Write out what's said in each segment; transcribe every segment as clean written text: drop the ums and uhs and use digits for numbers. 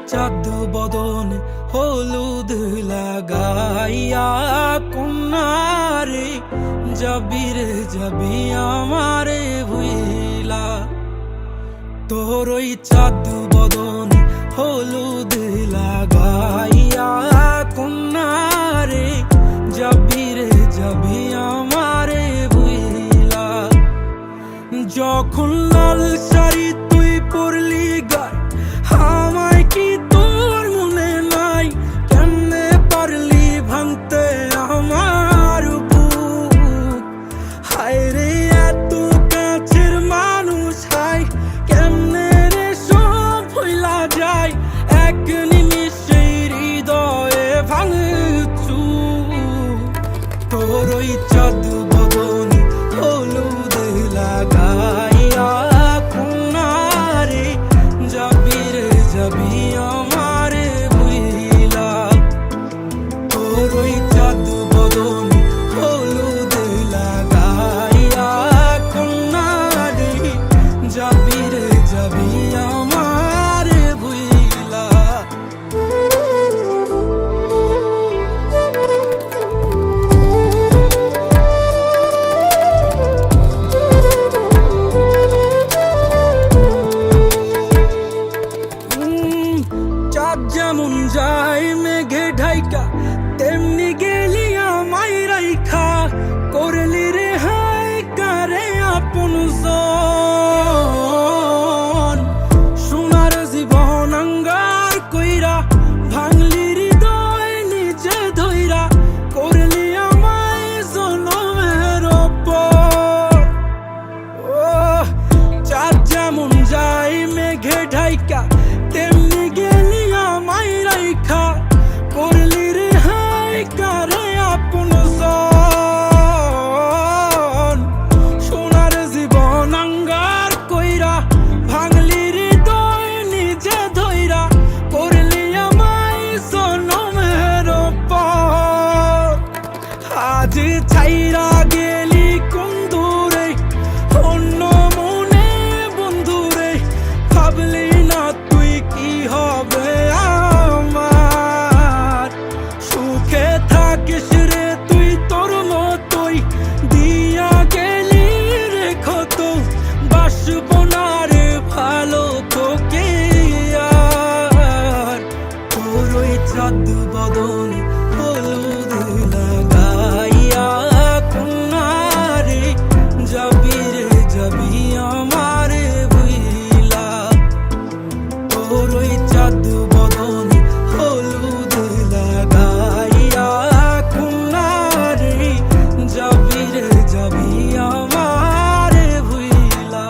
চাঁদ বদন হলুদ লাগাইয়া কন্যারে যাবি রে যাবি আমারে ভুইলা। তোর ওই চাঁদ বদন হলুদ লাগাইয়া কন্যারে যাবি রে যাবি আমারে ভুইলা। যখন লাল শাড়ি তুই পরলি গায় আমায় কি তোর মনে নাই? কেমনে পারলি ভাঙতে আমার বুক? হায় রে এত কাছের মানুষ, হায় কেমনে রে সব ভুইলা যায় এক নিমিষে হৃদয়ে ভাঙচু। তোর ওই চাঁদ বদন হলুদ লাগাইয়া কন্যারে যাবি রে যাবি আমারে ভুইলা। তোর ওই চাঁদ বদন হলুদ লাগাইয়া কন্যারে যাবি রে যাবি আমারে ভুইলা। চাঁদ যেমন যায় মেঘে ঢাইকা তেমনি গেলি আমায় রাইখা। করলি রে হায় কারে আপন জন, সোনার জীবন আঙ্গার কইরা ভাঙলি হৃদয় নিজে ধইরা। করলি আমায় জনমের ওপর। ও চাঁদ যেমন যায় মেঘে ঢাইকা তেমনি গেলি আমায় রাইখা। করলি রে হায় কারে আপন জন, সোনার জীবন আঙ্গার কইরা ভাঙলি হৃদয় নিজে ধইরা। করলি আমায় জনমের ওপর। আজ ছাইরা গেলি কোন দূরে অন্য মনে বন্ধুরে। ভাবলি না তুই কি হবে আমার? সুখে থাকিস রে তুই তোর মতোই দিয়া গেলি রে ক্ষত। বাসব না রে ভালো তোকে আর। তোর ওই চাঁদ বদন হলুদ লাগাইয়া কন্যারে যাবি রে যাবি আমারে ভুইলা। তোর ওই চাঁদ বদন হলুদ লাগাইয়া কন্যারে যাবি রে যাবি আমারে ভুইলা।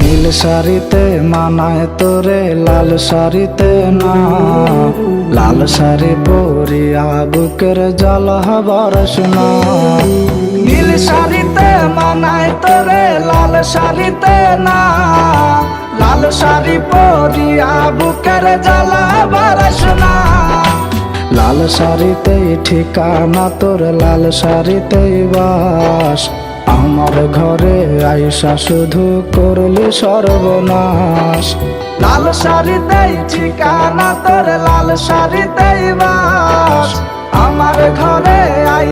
নীল শাড়িতে মানায় তোরে লাল শাড়িতে না। লাল শাড়ি পরিয়া বুকের জল বরস না। নীল শাড়িতে মানায় তোরে লাল শাড়িতে না। লাল শাড়ি পরিয়া বুকের জল বরস না। লাল শাড়িতেই ঠিকানা তোর লাল শাড়িতেই বাস। আমার ঘরে আইসা শুধু করলি সর্বনাশ। লাল শাড়িতেই ঠিকানা তোর লাল শাড়িতেই বাস। আমার ঘরে